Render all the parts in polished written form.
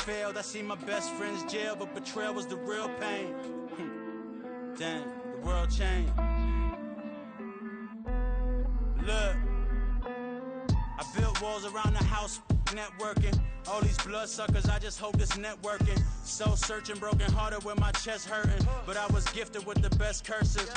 failed. I see my best friends jail, but betrayal was the real pain. Damn, the world changed. Look, I built walls around the house, networking. All these bloodsuckers, I just hope this networking. Soul searching, broken hearted with my chest hurting. But I was gifted with the best cursive.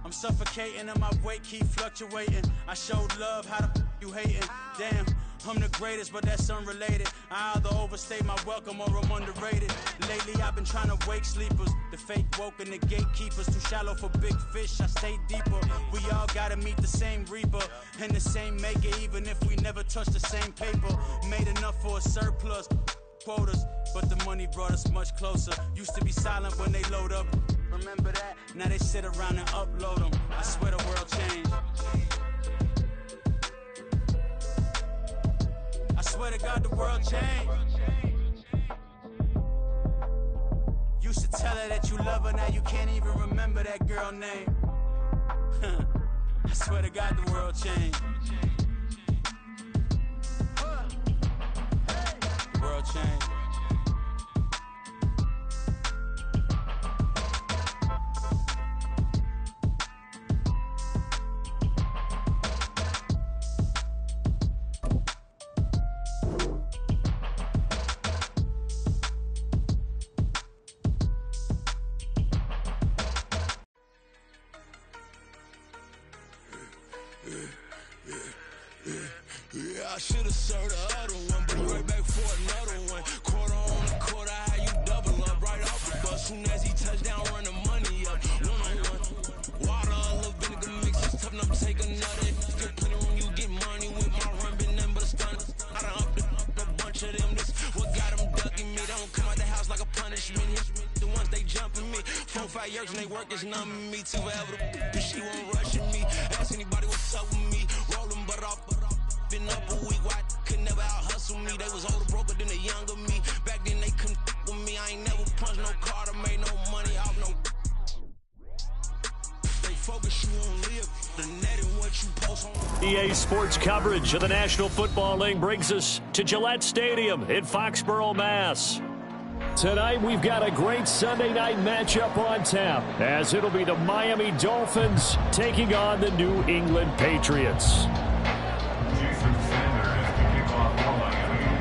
I'm suffocating and my weight keep fluctuating. I showed love, how the you hating? Damn, I'm the greatest, but that's unrelated. I either overstay my welcome or I'm underrated. Lately I've been trying to wake sleepers. The fake woke and the gatekeepers. Too shallow for big fish, I stay deeper. We all gotta meet the same reaper and the same maker, even if we never touch the same paper. Made enough for a surplus quotas, but the money brought us much closer. Used to be silent when they load up, remember that? Now they sit around and upload them. I swear the world changed. I swear to God the world changed. Used to tell her that you love her, now you can't even remember that girl name. I swear to God the world changed. The world changed. Yeah, I should've served the other one, but right back for another one. Quarter on the quarter, how you double up right off the bus. Soon as he touch down, run the money up. One-on-one. Water, a little vinegar mix, it's tough enough to take another. Still plenty room, you get money with my run, been nothing but a stun. I done upped a bunch of them. This what got them ducking me. They don't come out the house like a punishment. The ones they jumping me. 4-5 years and they work is numbing me. Too forever, the she won't rushing me. Ask anybody what's up with me. Rolling butt off. Been up a week, why could never out hustle me? They was older, broker than the younger me. Back then they couldn't with me. I ain't never punched no card or made no money off no. They focus you on live the net and what you post on. EA Sports coverage of the National Football League brings us to Gillette Stadium in Foxborough, Mass. Tonight we've got a great Sunday night matchup on tap, as it'll be the Miami Dolphins taking on the New England Patriots.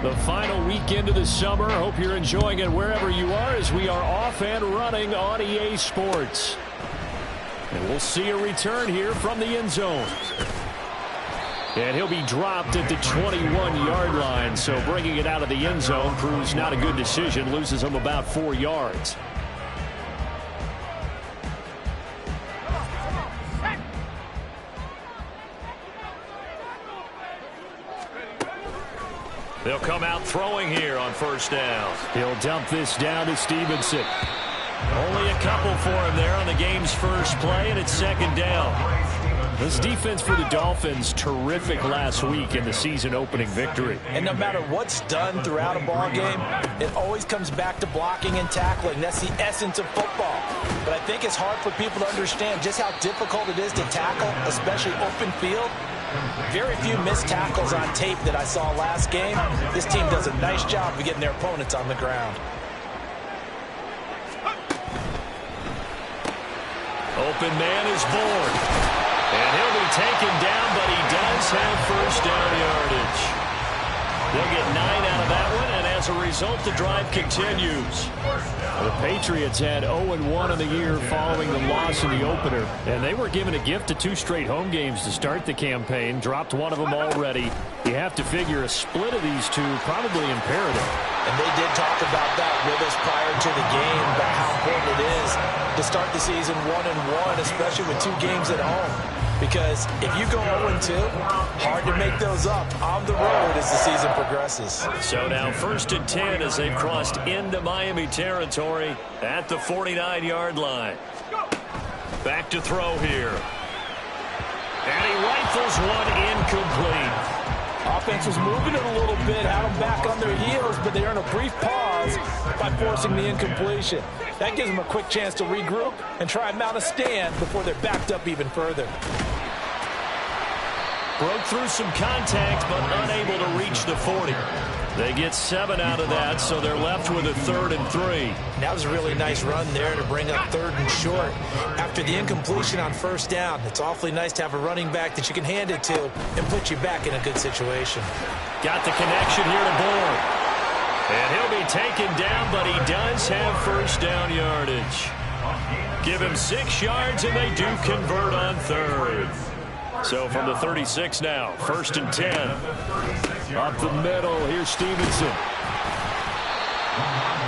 The final weekend of the summer. Hope you're enjoying it wherever you are, as we are off and running on EA Sports. And we'll see a return here from the end zone. And he'll be dropped at the 21-yard line, so bringing it out of the end zone proves not a good decision. Loses him about 4 yards. They'll come out throwing here on first down. He'll dump this down to Stevenson. Only a couple for him there on the game's first play, and it's second down. This defense for the Dolphins, terrific last week in the season-opening victory. And no matter what's done throughout a ball game, it always comes back to blocking and tackling. That's the essence of football. But I think it's hard for people to understand just how difficult it is to tackle, especially open field. Very few missed tackles on tape that I saw last game. This team does a nice job of getting their opponents on the ground. Open man is born. And he'll be taken down, but he does have first down yardage. They'll get 9 out of that one, and as a result, the drive continues. The Patriots had 0-1 in the year following the loss in the opener, and they were given a gift of 2 straight home games to start the campaign. Dropped one of them already. You have to figure a split of these two probably imperative. And they did talk about that with us prior to the game, about how important it is to start the season 1-1, especially with 2 games at home. Because if you go 0-2, hard to make those up on the road as the season progresses. So now 1st and 10 as they've crossed into Miami territory at the 49-yard line. Back to throw here. And he rifles one incomplete. Offense was moving it a little bit, had them back on their heels, but they earn a brief pause by forcing the incompletion. That gives them a quick chance to regroup and try and mount a stand before they're backed up even further. Broke through some contact, but unable to reach the 40. They get 7 out of that, so they're left with a 3rd and 3. That was a really nice run there to bring up 3rd and short. After the incompletion on 1st down, it's awfully nice to have a running back that you can hand it to and put you back in a good situation. Got the connection here to Bourne. And he'll be taken down, but he does have 1st down yardage. Give him 6 yards, and they do convert on 3rd. So from the 36 now, 1st and 10. Up the middle, here's Stevenson.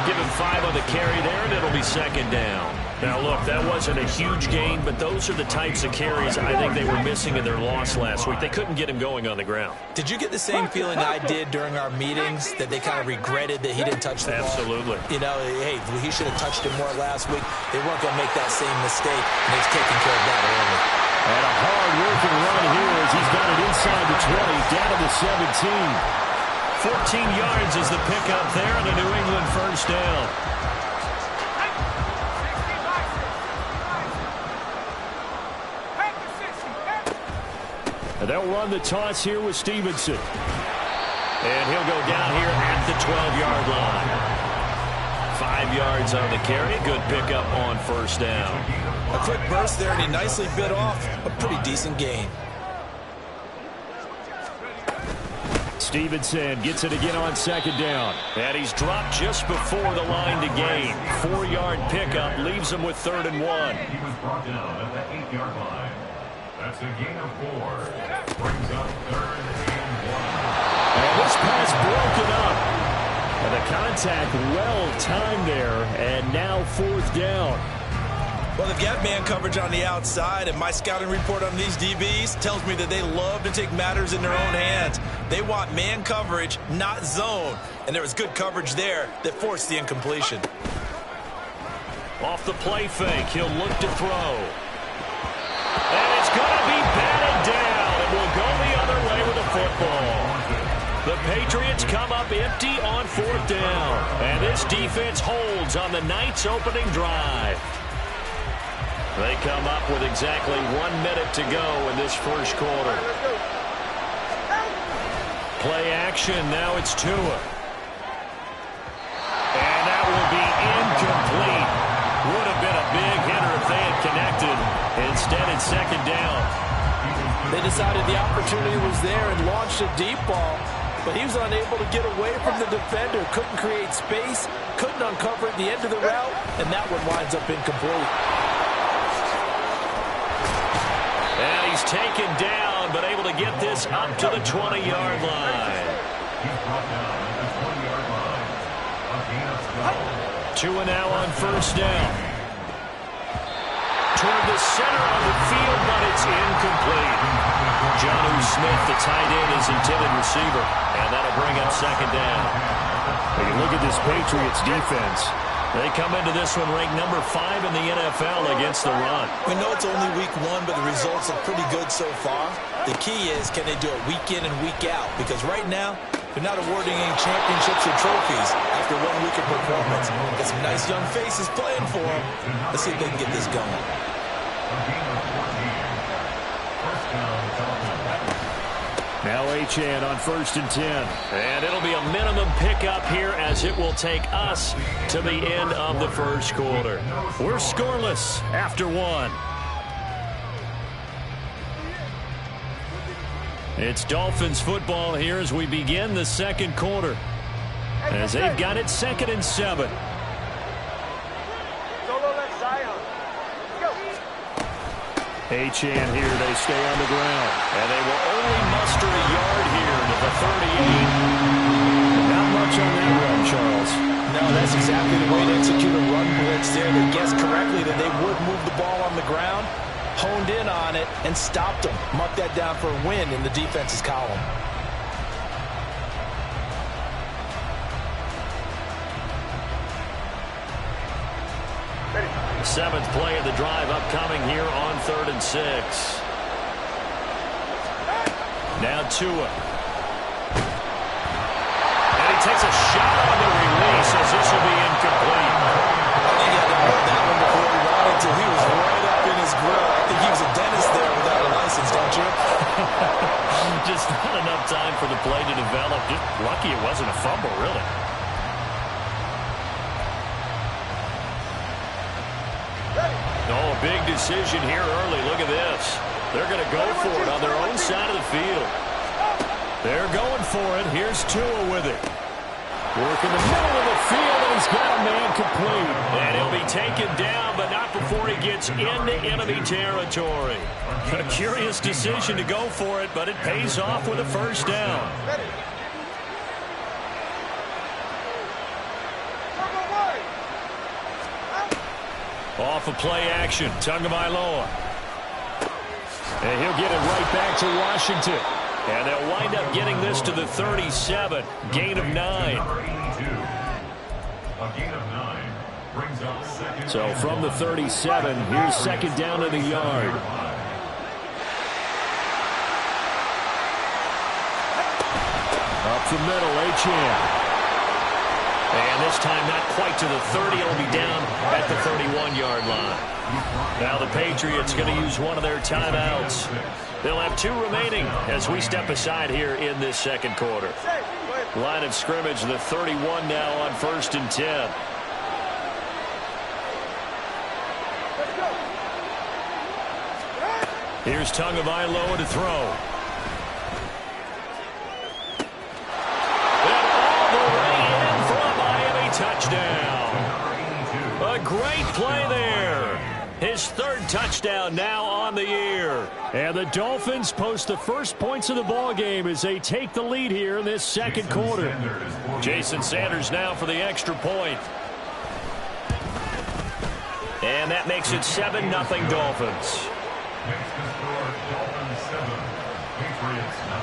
Give him 5 on the carry there, and it'll be 2nd down. Now, look, that wasn't a huge gain, but those are the types of carries I think they were missing in their loss last week. They couldn't get him going on the ground. Did you get the same feeling I did during our meetings, that they kind of regretted that he didn't touch the ball? Absolutely. You know, hey, he should have touched it more last week. They weren't going to make that same mistake, and they've taken care of that early. And a hard-working run here as he's got it inside the 20, down to the 17. 14 yards is the pickup there, and a New England 1st down. And they'll run the toss here with Stevenson. And he'll go down here at the 12-yard line. 5 yards on the carry. Good pickup on 1st down. A quick burst there, and he nicely bit off a pretty decent gain. Stevenson gets it again on 2nd down. And he's dropped just before the line to gain. 4-yard pickup leaves him with 3rd and 1. He was brought down at the 8-yard line. That's a gain of 4. Brings up 3rd and 1. And this pass broken up. And the contact well timed there. And now 4th down. Well, they've got man coverage on the outside, and my scouting report on these DBs tells me that they love to take matters in their own hands. They want man coverage, not zone. And there was good coverage there that forced the incompletion. Off the play fake, he'll look to throw. And it's going to be batted down, and will go the other way with the football. The Patriots come up empty on 4th down. And this defense holds on the night's opening drive. They come up with exactly 1 minute to go in this 1st quarter. Play action, now it's Tua. And that will be incomplete. Would have been a big hitter if they had connected. Instead, it's 2nd down. They decided the opportunity was there and launched a deep ball, but he was unable to get away from the defender. Couldn't create space, couldn't uncover at the end of the route, and that one winds up incomplete. And he's taken down, but able to get this up to the 20-yard line. He's brought down at the 20-yard line. A gain of 12. Tua now on 1st down. Toward the center of the field, but it's incomplete. Jonnu Smith, the tight end, is intended receiver. And that'll bring up 2nd down. When you look at this Patriots defense, they come into this one ranked number 5 in the NFL against the run. We know it's only week 1, but the results are pretty good so far. The key is, can they do it week in and week out? Because right now, they're not awarding any championships or trophies after 1 week of performance. Got some nice young faces playing for them. Let's see if they can get this going. now Achane on 1st and 10. And it'll be a minimum pickup here as it will take us to the end of the 1st quarter. We're scoreless after 1. It's Dolphins football here as we begin the 2nd quarter. As they've got it 2nd and 7. Achane here, they stay on the ground. And they will only muster a yard here to the 38. Not much on that run, Charles. No, that's exactly the way to execute a run blitz there. They guessed correctly that they would move the ball on the ground, honed in on it, and stopped them. Mark that down for a win in the defense's column. Seventh play of the drive upcoming here on 3rd and 6. Now Tua. And he takes a shot on the release as this will be incomplete. I think he had to hold that one before he wanted to. He was right up in his grill. I think he was a dentist there without a license, don't you? Just not enough time for the play to develop. Just lucky it wasn't a fumble. big decision here early. Look at this. They're going to go for it on their own side of the field. They're going for it. Here's Tua with it. Work in the middle of the field, and he's got a man complete. And he'll be taken down, but not before he gets into enemy territory. A curious decision to go for it, but it pays off with a first down. Off of play action, Tagovailoa. And he'll get it right back to Washington. And they'll wind up getting this to the 37. Gain of 9. So from the 37, here's second down to the yard. Up the middle, Achane. And this time not quite to the 30. It'll be down at the 31-yard line. Now the Patriots going to use one of their timeouts. They'll have 2 remaining as we step aside here in this second quarter. Line of scrimmage, the 31 now on 1st and 10. Here's Tagovailoa to throw. And all the way in for a Miami touchdown. A great play there. His 3rd touchdown now on the year. And the Dolphins post the first points of the ball game as they take the lead here in this second quarter. Jason Sanders now for the extra point. And that makes it 7-0 Dolphins. Makes the score Dolphins 7, Patriots 0.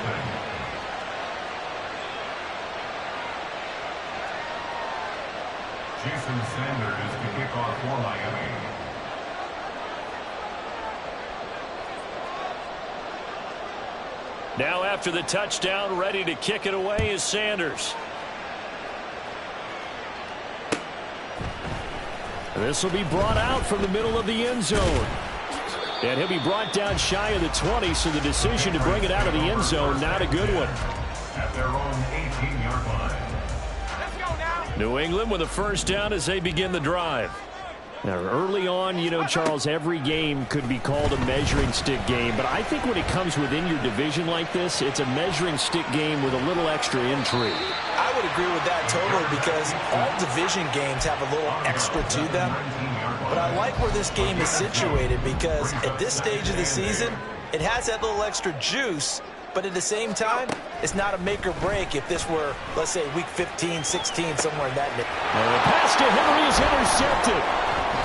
Jason Sanders to kick off for Miami. Now after the touchdown, ready to kick it away is Sanders. This will be brought out from the middle of the end zone. And he'll be brought down shy of the 20, so the decision to bring it out of the end zone, not a good one. At their own 18-yard line. Let's go now. New England with a first down as they begin the drive. Now, early on, you know, Charles, every game could be called a measuring stick game. But I think when it comes within your division like this, it's a measuring stick game with a little extra intrigue. I would agree with that totally because all division games have a little extra to them. But I like where this game is situated because at this stage of the season, it has that little extra juice. But at the same time, it's not a make or break if this were, let's say, week 15, 16, somewhere in that. And the pass to Henry is intercepted.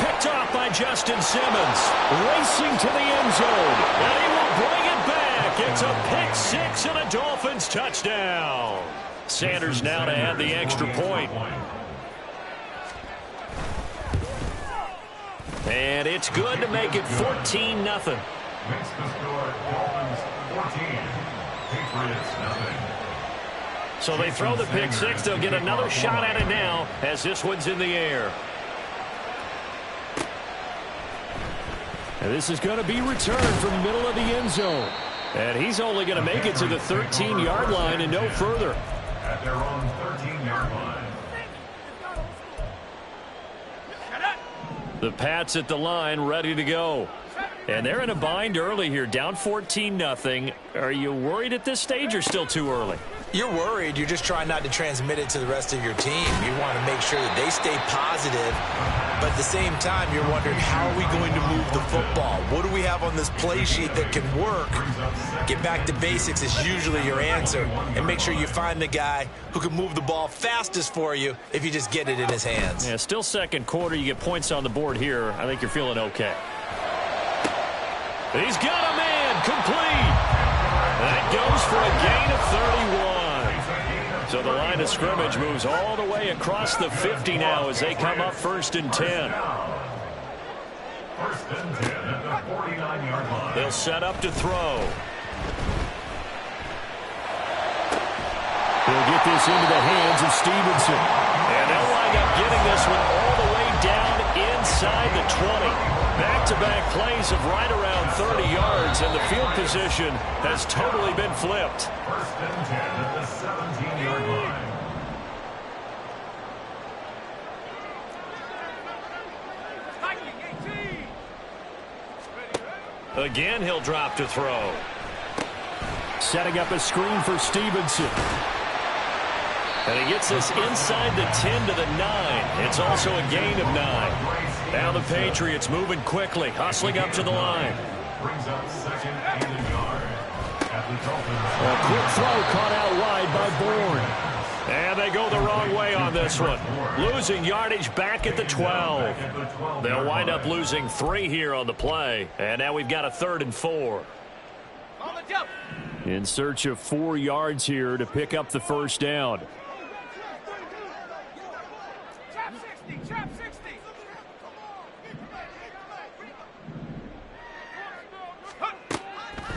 Picked off by Justin Simmons. Racing to the end zone. And he will bring it back. It's a pick 6 and a Dolphins touchdown. Sanders now to add the extra point. And it's good to make it 14-0. Makes the score Dolphins 14, Patriots 0. So they throw the pick 6. They'll get another shot at it now as this one's in the air. And this is going to be returned from the middle of the end zone. And he's only going to make it to the 13-yard line and no further. At their own 13-yard line. The Pats at the line ready to go. And they're in a bind early here, down 14-0. Are you worried at this stage or still too early? You're worried. You're just trying not to transmit it to the rest of your team. You want to make sure that they stay positive. But at the same time, you're wondering, how are we going to move the football? What do we have on this play sheet that can work? Get back to basics is usually your answer. And make sure you find the guy who can move the ball fastest for you if you just get it in his hands. Yeah, still second quarter. You get points on the board here. I think you're feeling okay. He's got a man complete. That goes for a gain of 31. So the line of scrimmage moves all the way across the 50 now as they come up 1st and 10. 1st and 10 at the 49-yard line. They'll set up to throw. He'll get this into the hands of Stevenson. And they'll wind up getting this one all the way down inside the 20. Back-to-back plays of right around 30 yards, and the field position has totally been flipped. 1st and 10 at the 17-yard line. Again, he'll drop to throw. Setting up a screen for Stevenson. And he gets this inside the 10 to the 9. It's also a gain of 9. Now the Patriots moving quickly, hustling up to the line. Brings up second and a yard. At the Dolphins. A quick throw caught out wide by Bourne. And they go the wrong way on this one. Losing yardage back at the 12. They'll wind up losing 3 here on the play. And now we've got a 3rd and 4. In search of 4 yards here to pick up the first down. Trap 60.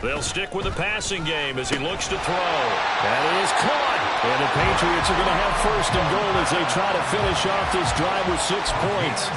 They'll stick with the passing game as he looks to throw. That is caught. And the Patriots are going to have 1st and goal as they try to finish off this drive with 6 points.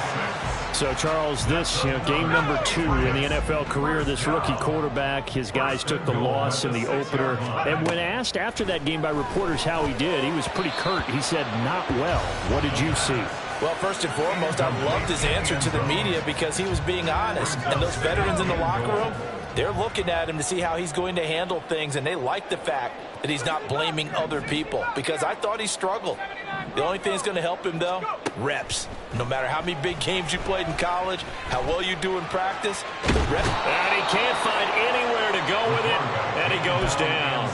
So, Charles, this game number 2 in the NFL career, this rookie quarterback, his guys took the loss in the opener. And when asked after that game by reporters how he did, he was pretty curt. He said, not well. What did you see? Well, first and foremost, I loved his answer to the media because he was being honest. And those veterans in the locker room, they're looking at him to see how he's going to handle things, and they like the fact that he's not blaming other people because I thought he struggled. The only thing that's going to help him, though, reps. No matter how many big games you played in college, how well you do in practice, the reps. And he can't find anywhere to go with it, and he goes down.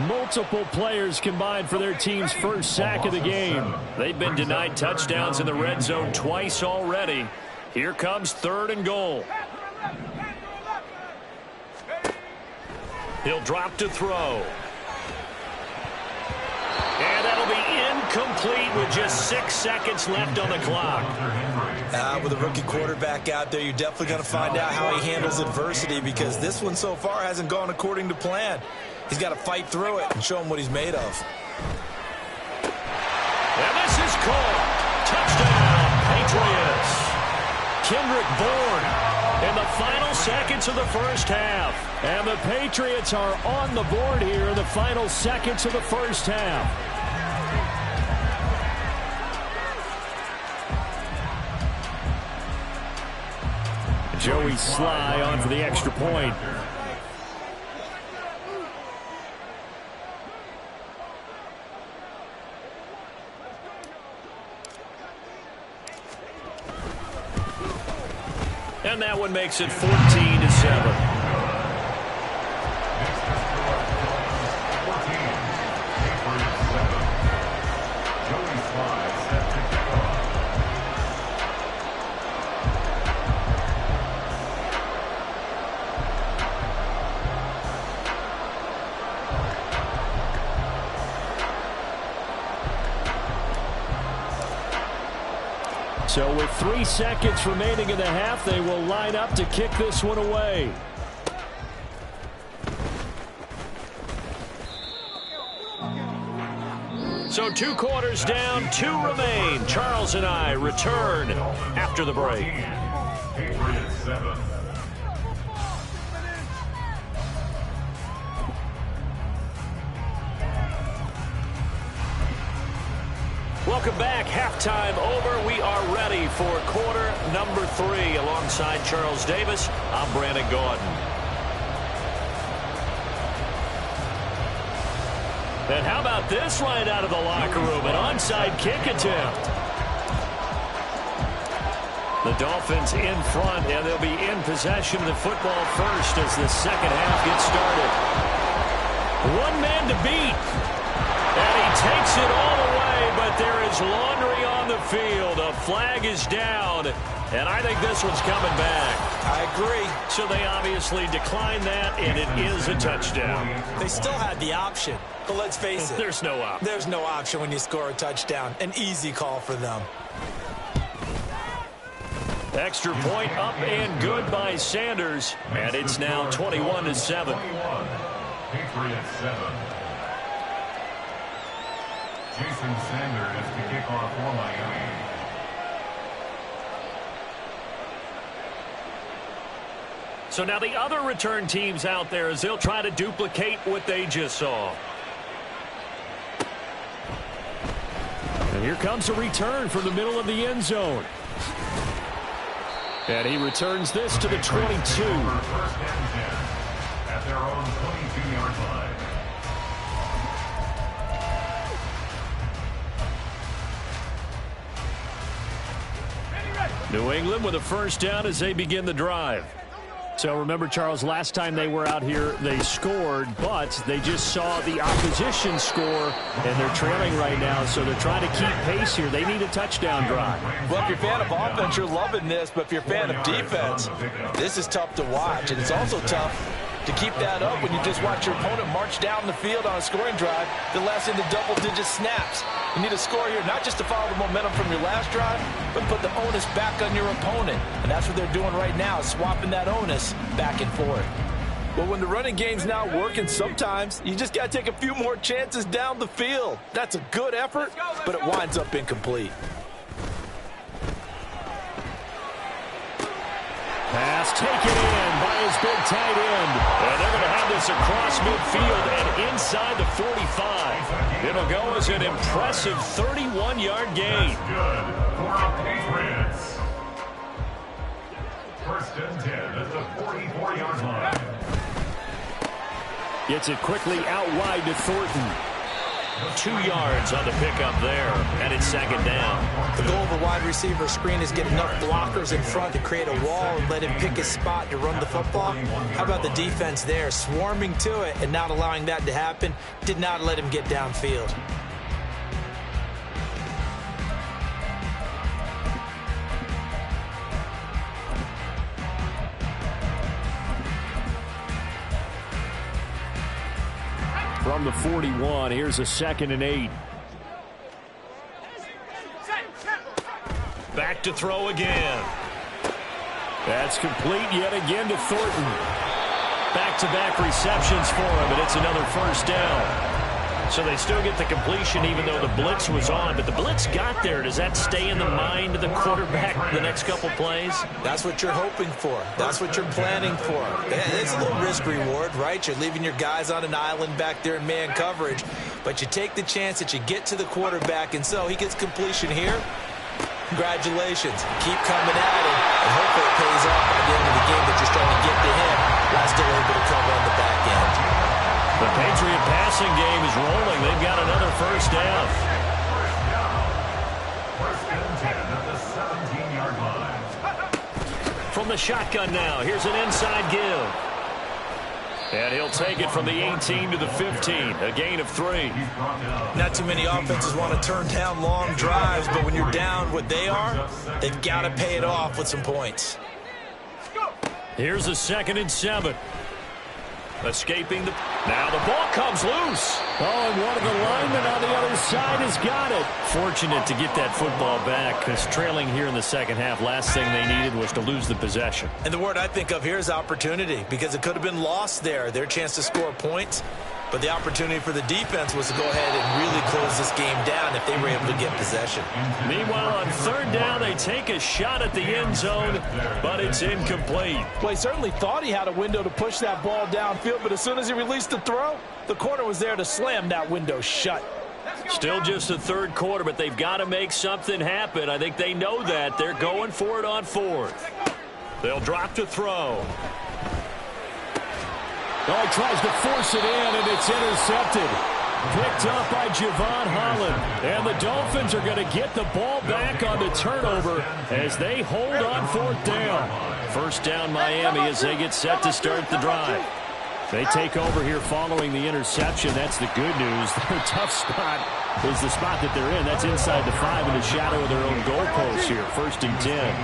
Multiple players combined for their team's first sack of the game. They've been denied touchdowns in the red zone twice already. Here comes 3rd and goal. He'll drop to throw. And that'll be incomplete with just 6 seconds left on the clock. With a rookie quarterback out there, you're definitely going to find out how he handles adversity because this one so far hasn't gone according to plan. He's got to fight through it and show him what he's made of. And this is caught. Touchdown, Patriots. Kendrick Bourne in the final seconds of the first half. And the Patriots are on the board here in the final seconds of the first half. Joey Sly on for the extra point. And that one makes it 14-7. So with 3 seconds remaining in the half, they will line up to kick this one away. So 2 quarters down, 2 remain. Charles and I return after the break. Patriots 7. Welcome back. Halftime over. We are ready for quarter number 3. Alongside Charles Davis, I'm Brandon Gaudin. And how about this right out of the locker room? An onside kick attempt. The Dolphins in front, and they'll be in possession of the football first as the second half gets started. 1 man to beat. And he takes it all away, but there is laundry on the field. A flag is down, and I think this one's coming back. I agree. So they obviously declined that, and it is a touchdown. They still had the option, but let's face it. There's no option. There's no option when you score a touchdown. An easy call for them. Extra point up and good by Sanders, and it's now 21-7. Patriots 7. Jason Sanders to kick off for Miami. So now the other return teams out there as they'll try to duplicate what they just saw. And here comes a return from the middle of the end zone. And he returns this to the 22. First and 10 at their own 22-yard line. New England with a first down as they begin the drive. So remember, Charles, last time they were out here, they scored, but they just saw the opposition score, and they're trailing right now, so they're trying to keep pace here. They need a touchdown drive. Well, if you're a fan of offense, you're loving this, but if you're a fan of defense, this is tough to watch, and it's also tough to keep that up when you just watch your opponent march down the field on a scoring drive that lasts into double-digit snaps. You need a score here, not just to follow the momentum from your last drive, but put the onus back on your opponent. And that's what they're doing right now, swapping that onus back and forth. Well, when the running game's not working, sometimes you just got to take a few more chances down the field. That's a good effort, but it winds up incomplete. Pass taken in by his big tight end. And they're going to have this across midfield and inside the 45. It'll go as an impressive 31-yard gain. Good for the Patriots. First and 10 at the 44-yard line. Gets it quickly out wide to Thornton. 2 yards on the pickup there, and it's second down. The goal of a wide receiver screen is get enough blockers in front to create a wall and let him pick his spot to run the football. How about the defense there, swarming to it and not allowing that to happen? Did not let him get downfield. From the 41, here's a 2nd and 8. Back to throw again. That's complete yet again to Thornton. Back-to-back receptions for him, and it's another first down. So they still get the completion even though the blitz was on, but the blitz got there. Does that stay in the mind of the quarterback the next couple plays? That's what you're hoping for. That's what you're planning for. It's a little risk-reward, right? You're leaving your guys on an island back there in man coverage, but you take the chance that you get to the quarterback, and so he gets completion here. Congratulations. Keep coming at him, and hopefully it pays off by the end of the game that you're trying to get to him while still able to cover on the back end. The Patriot passing game is rolling. They've got another first down. First and 10 at the 17-yard line. From the shotgun now, here's an inside give. And he'll take it from the 18 to the 15, a gain of 3. Not too many offenses want to turn down long drives, but when you're down what they are, they've got to pay it off with some points. Here's a 2nd and 7. Escaping the... Now the ball comes loose. Oh, and one of the linemen on the other side has got it. Fortunate to get that football back, because trailing here in the second half, last thing they needed was to lose the possession. And the word I think of here is opportunity, because it could have been lost there. Their chance to score points, but the opportunity for the defense was to go ahead and really close this game down if they were able to get possession. Meanwhile, on 3rd down, they take a shot at the end zone, but it's incomplete. Well, he certainly thought he had a window to push that ball downfield, but as soon as he released the throw, the corner was there to slam that window shut. Still just the 3rd quarter, but they've got to make something happen. I think they know that. They're going for it on 4th. They'll drop to throw. Oh, he tries to force it in, and it's intercepted. Picked up by Javon Holland. And the Dolphins are going to get the ball back on the turnover as they hold on 4th down. First down, Miami, as they get set to start the drive. They take over here following the interception. That's the good news. Their tough spot is the spot that they're in. That's inside the 5 in the shadow of their own goalpost here. 1st and 10.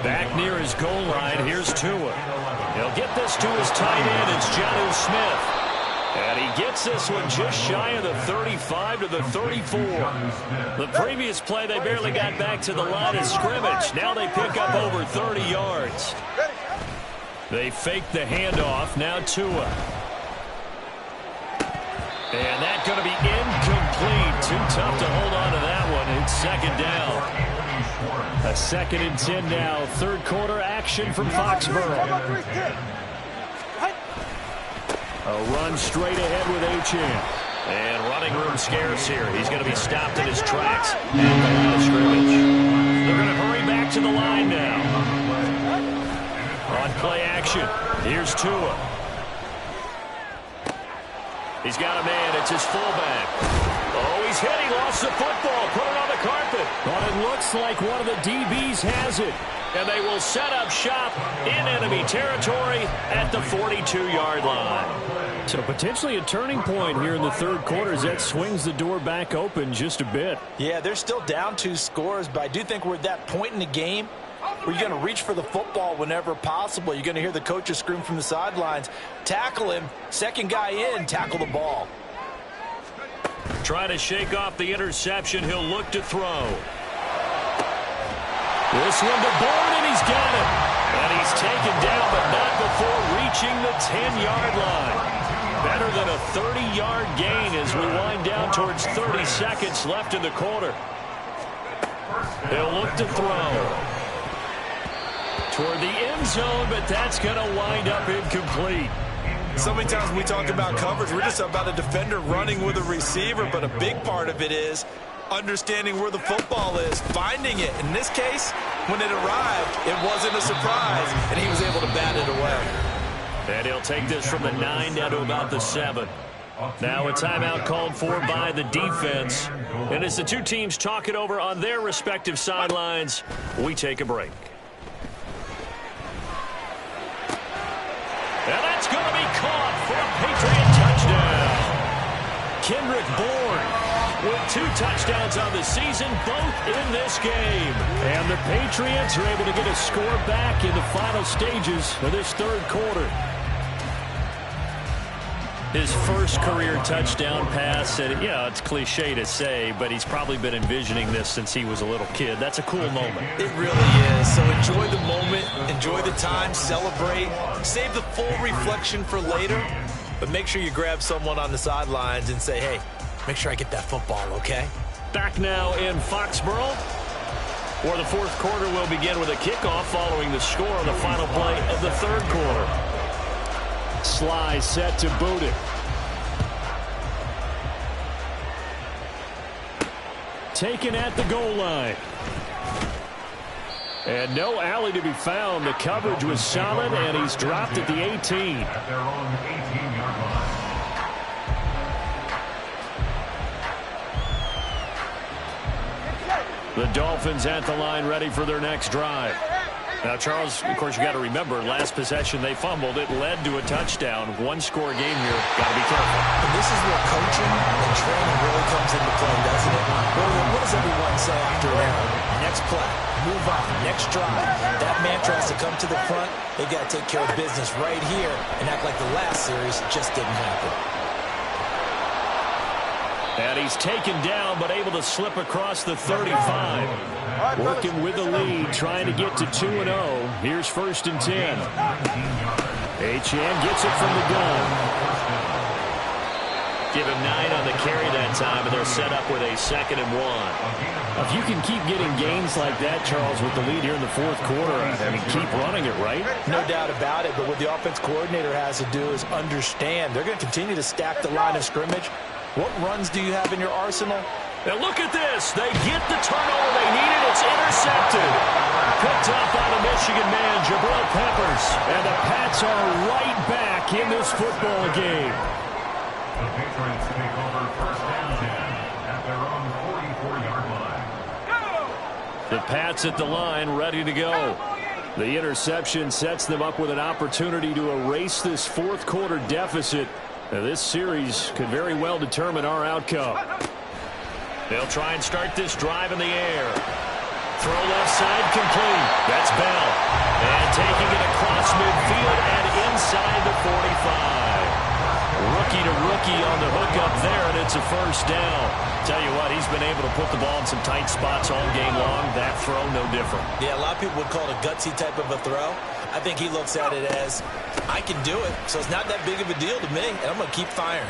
Back near his goal line, here's Tua. He'll get this to his tight end. It's Jonnu Smith. And he gets this one just shy of the 35 to the 34. The previous play, they barely got back to the line of scrimmage. Now they pick up over 30 yards. They fake the handoff. Now Tua. And that's going to be incomplete. Too tough to hold on to that one. It's 2nd down. A 2nd and 10 now. 3rd quarter action from Foxborough. A run straight ahead with Achane. And running room scarce here. He's going to be stopped in his tracks at the line of scrimmage. They're going to action. Here's Tua. He's got a man. It's his fullback. Oh, he's hit. He lost the football. Put it on the carpet. But it looks like one of the DBs has it. And they will set up shop in enemy territory at the 42-yard line. So potentially a turning point here in the third quarter as that swings the door back open just a bit. Yeah, they're still down 2 scores, but I do think we're at that point in the game where you're going to reach for the football whenever possible. You're going to hear the coaches scream from the sidelines. Tackle him. Second guy in, tackle the ball. Trying to shake off the interception. He'll look to throw. This one to Bourne, and he's got it. And he's taken down, but not before reaching the 10-yard line. Better than a 30-yard gain as we wind down towards 30 seconds left in the quarter. He'll look to throw toward the end zone, but that's going to wind up incomplete. So many times when we talk about coverage, we're just about a defender running with a receiver, but a big part of it is understanding where the football is, finding it. In this case, when it arrived, it wasn't a surprise, and he was able to bat it away. And he'll take this from the 9 down to about the 7. Now a timeout called for by the defense. And as the two teams talk it over on their respective sidelines, we take a break. And that's going to be caught for a Patriot touchdown. Kendrick Bourne with 2 touchdowns on the season, both in this game. And the Patriots are able to get a score back in the final stages of this third quarter. His first career touchdown pass, and it's cliche to say, but he's probably been envisioning this since he was a little kid. That's a cool moment. It really is. So enjoy the moment, enjoy the time, celebrate, save the full reflection for later, but make sure you grab someone on the sidelines and say, hey, make sure I get that football, okay? Back now in Foxborough, where the fourth quarter will begin with a kickoff following the score on the final play of the third quarter. Sly set to boot it. Taken at the goal line. And no alley to be found. The coverage was solid, and he's dropped at the 18. At their own 18-yard line. The Dolphins at the line, ready for their next drive. Now, Charles, of course, you got to remember, last possession they fumbled. It led to a touchdown. One-score game here. Got to be careful. And this is where coaching and training really comes into play, doesn't it? What does everyone say after an error? Next play, move on, next drive. That mantra has to come to the front. They got to take care of business right here and act like the last series just didn't happen. And he's taken down, but able to slip across the 35. Working with the lead, trying to get to 2-0. Here's 1st and 10. Achane gets it from the gun. Give him 9 on the carry that time, and they're set up with a 2nd and 1. If you can keep getting gains like that, Charles, with the lead here in the fourth quarter, I mean, keep running it, right? No doubt about it, but what the offense coordinator has to do is understand. They're going to continue to stack the line of scrimmage. What runs do you have in your arsenal? Now look at this. They get the turnover they needed. It's intercepted. Picked up by the Michigan man, Jabril Peppers. And the Pats are right back in this football game. The Patriots take over 1st and 10 at their own 44-yard line. The Pats at the line, ready to go. The interception sets them up with an opportunity to erase this fourth quarter deficit. Now, this series could very well determine our outcome. They'll try and start this drive in the air. Throw left side complete. That's Bell. And taking it across midfield and inside the 45. Rookie to rookie on the hook up there, and it's a 1st down. Tell you what, he's been able to put the ball in some tight spots all game long. That throw, no different. Yeah, a lot of people would call it a gutsy type of a throw. I think he looks at it as, I can do it, so it's not that big of a deal to me, and I'm going to keep firing.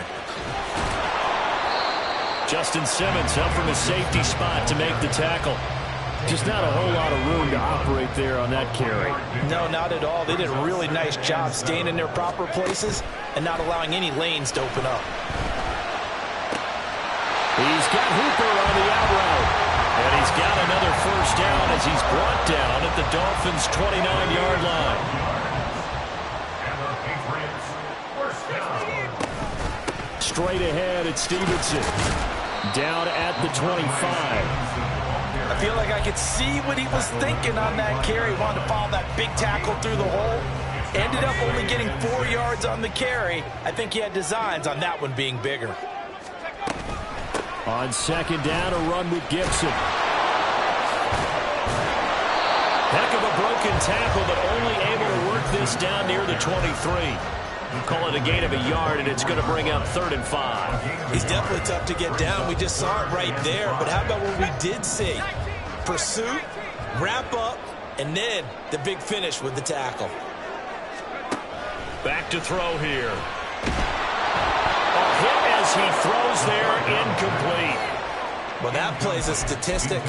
Justin Simmons up from his safety spot to make the tackle. Just not a whole lot of room to operate there on that carry. No, not at all. They did a really nice job staying in their proper places and not allowing any lanes to open up. He's got Hooper on the out route. And he's got another 1st down as he's brought down at the Dolphins' 29-yard line. straight ahead at Stevenson. Down at the 25. I feel like I could see what he was thinking on that carry. Wanted to follow that big tackle through the hole. Ended up only getting 4 yards on the carry. I think he had designs on that one being bigger. On second down, a run with Gibson. Heck of a broken tackle, but only able to work this down near the 23. You call it a gain of a yard, and it's going to bring up 3rd and 5. He's definitely tough to get down. We just saw it right there. But how about what we did see? Pursuit, wrap up, and then the big finish with the tackle. Back to throw here. A hit as he throws there, incomplete. Well, that plays a statistic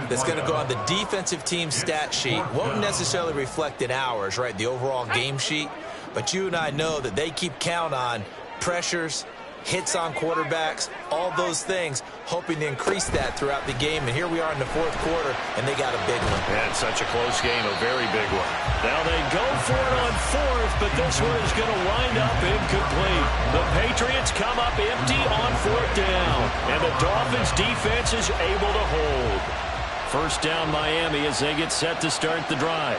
that's going to go on the defensive team stat sheet. Won't necessarily reflect in ours, right, the overall game sheet. But you and I know that they keep count on pressures, hits on quarterbacks, all those things, hoping to increase that throughout the game. And here we are in the 4th quarter, and they got a big one. Yeah, it's such a close game, a very big one. Now they go for it on 4th, but this one is going to wind up incomplete. The Patriots come up empty on 4th down, and the Dolphins defense is able to hold. First down Miami as they get set to start the drive.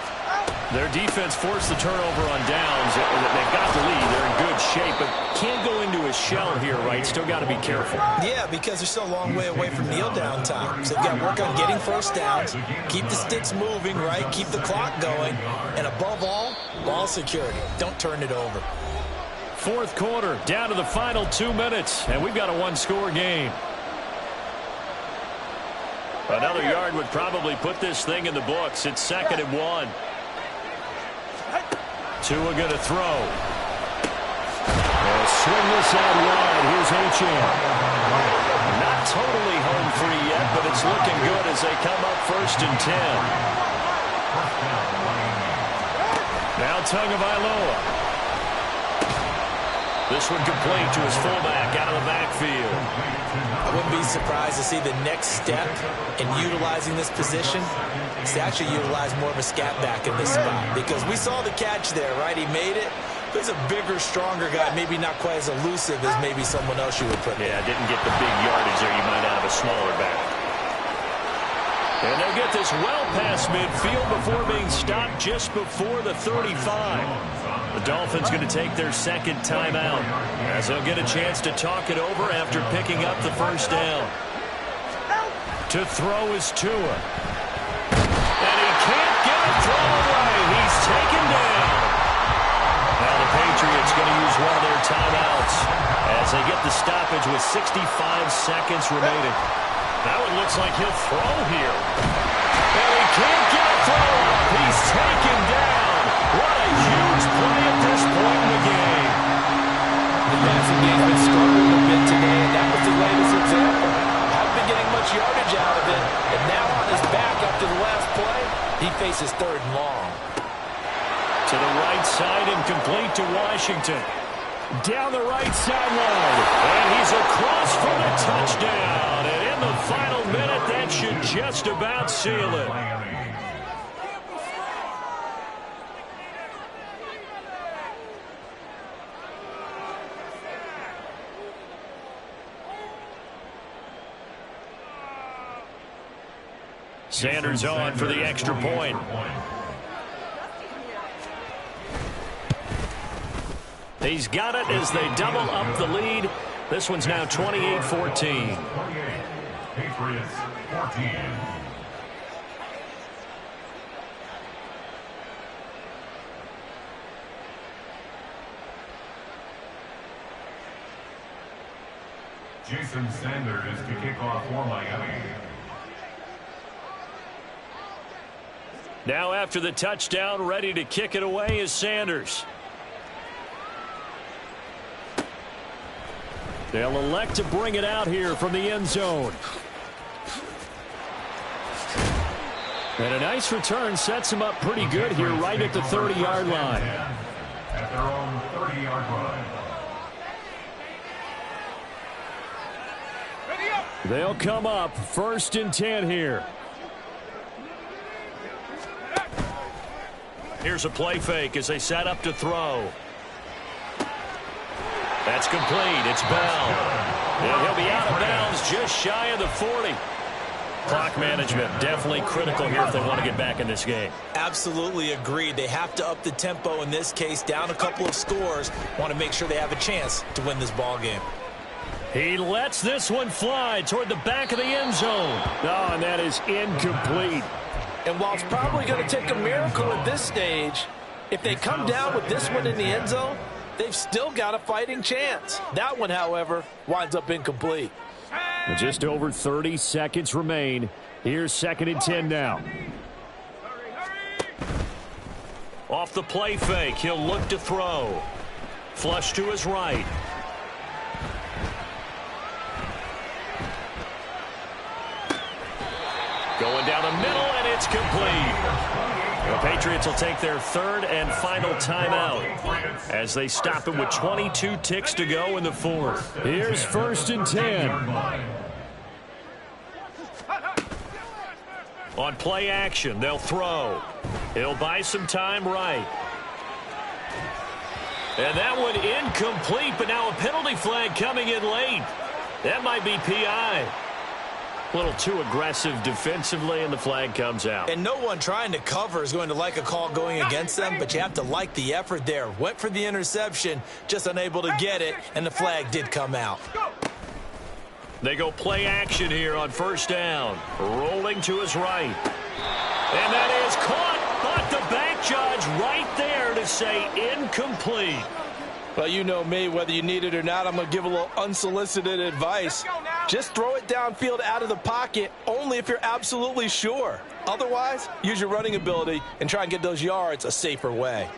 Their defense forced the turnover on downs. They've got the lead. They're in good shape, but can't go into a shell here, right? Still got to be careful. Yeah, because they're still a long way away from kneel down time. So they've got to work on getting first downs, keep the sticks moving, right? Keep the clock going. And above all, ball security. Don't turn it over. 4th quarter, down to the final 2 minutes, and we've got a 1-score game. Another yard would probably put this thing in the books. It's 2nd and 1. Tua going to throw. They'll swing this out wide. Here's Achane. Not totally home free yet, but it's looking good as they come up 1st and 10. Now Tagovailoa. This one complete to his fullback out of the backfield. I wouldn't be surprised to see the next step in utilizing this position is to actually utilize more of a scat back in this spot. Because we saw the catch there, right? He made it. He's a bigger, stronger guy, maybe not quite as elusive as maybe someone else you would put there. Yeah, didn't get the big yardage there you might out of a smaller back. And they'll get this well past midfield before being stopped just before the 35. The Dolphins going to take their 2nd timeout as they'll get a chance to talk it over after picking up the first down. To throw is Tua. And he can't get a throw away. He's taken down. Now the Patriots going to use one of their timeouts as they get the stoppage with 65 seconds remaining. That one looks like he'll throw here. And he can't get a throw up. He's taken down. What a huge play at this point in the game. The passing game's been struggling a bit today, and that was the latest example. Haven't been getting much yardage out of it, and now on his back after the last play, he faces 3rd and long. To the right side and complete to Washington. Down the right sideline. And he's across for the touchdown. And in the final minute, that should just about seal it. Sanders on for the extra point. He's got it as they double up the lead. This one's now 28-14. Patriots 14. Jason Sanders to kick off for Miami. Now after the touchdown, ready to kick it away is Sanders. They'll elect to bring it out here from the end zone. And a nice return sets him up pretty good here right at the 30-yard line. At their own 30-yard line. They'll come up 1st and 10 here. Here's a play fake as they set up to throw. That's complete. It's Bell. And he'll be out of bounds just shy of the 40. Clock management definitely critical here if they want to get back in this game. Absolutely agreed. They have to up the tempo in this case, down a couple of scores. Want to make sure they have a chance to win this ball game. He lets this one fly toward the back of the end zone. Oh, and that is incomplete. And while it's probably going to take a miracle at this stage, if they come down with this one in the end zone, they've still got a fighting chance. That one, however, winds up incomplete. Just over 30 seconds remain. Here's 2nd and 10 now. Off the play fake, he'll look to throw. Flush to his right. Going down the middle, and it's complete. The Patriots will take their 3rd and final timeout as they stop it with 22 ticks to go in the 4th. Here's 1st and 10. On play action, they'll throw. He'll buy some time right. And that one incomplete, but now a penalty flag coming in late. That might be PI. A little too aggressive defensively, and the flag comes out. And no one trying to cover is going to like a call going against them, but you have to like the effort there. Went for the interception, just unable to get it, and the flag did come out. They go play action here on 1st down. Rolling to his right. And that is caught, but the back judge right there to say incomplete. Well, you know me, whether you need it or not, I'm going to give a little unsolicited advice. Just throw it downfield out of the pocket only if you're absolutely sure. Otherwise, use your running ability and try and get those yards a safer way.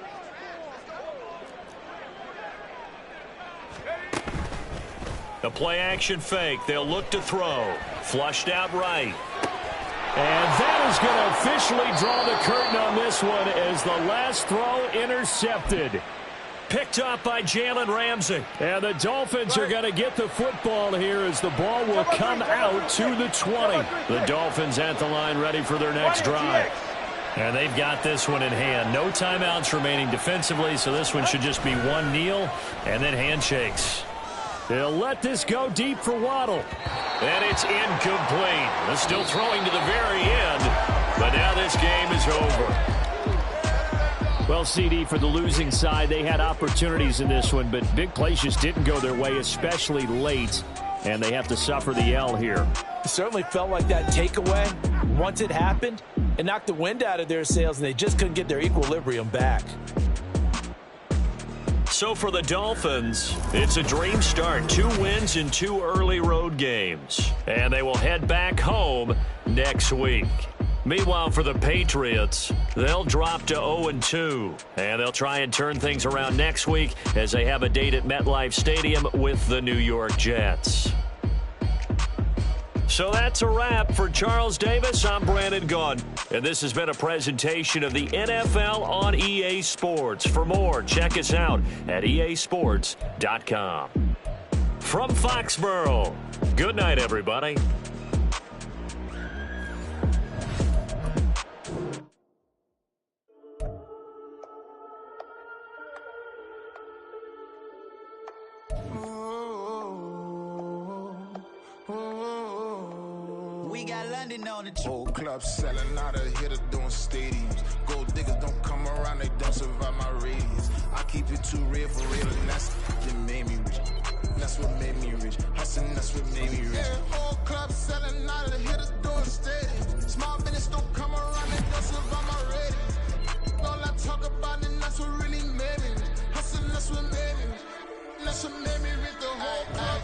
A play action fake. They'll look to throw. Flushed out right. And that is going to officially draw the curtain on this one as the last throw intercepted. Picked up by Jalen Ramsey. And the Dolphins are going to get the football here as the ball will come out to the 20. The Dolphins at the line ready for their next drive. And they've got this one in hand. No timeouts remaining defensively, so this one should just be one kneel and then handshakes. They'll let this go deep for Waddle. And it's incomplete. They're still throwing to the very end, but now this game is over. Well, CD, for the losing side, they had opportunities in this one, but big plays just didn't go their way, especially late, and they have to suffer the L here. It certainly felt like that takeaway, once it happened, it knocked the wind out of their sails, and they just couldn't get their equilibrium back. So for the Dolphins, it's a dream start. 2 wins in 2 early road games, and they will head back home next week. Meanwhile, for the Patriots, they'll drop to 0-2, and they'll try and turn things around next week as they have a date at MetLife Stadium with the New York Jets. So that's a wrap. For Charles Davis, I'm Brandon Gaudin, and this has been a presentation of the NFL on EA Sports. For more, check us out at easports.com. From Foxborough, good night, everybody. Whole club selling out of hitter doing stadiums. Gold diggers don't come around, they don't survive my radius. I keep it too real for real, and that's what made me rich. That's what made me rich. Hustling, that's what made me rich. Yeah, whole club selling out of hitters doing stadiums. Small business don't come around, they don't survive my radius. All I talk about, and that's what really made me rich. Hustling, that's what made me rich. That's what made me rich. The whole club.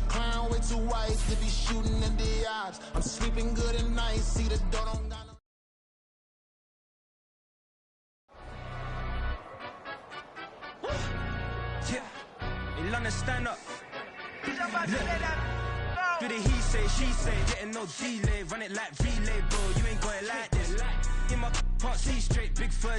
Crown way too wise to be shooting in the odds. I'm sleeping good at night. See the door don't got no. Yeah, in London, stand up. Do the he say, she say, getting no delay, run it like relay, bro. You ain't got it like this. In my can't see straight, big fur.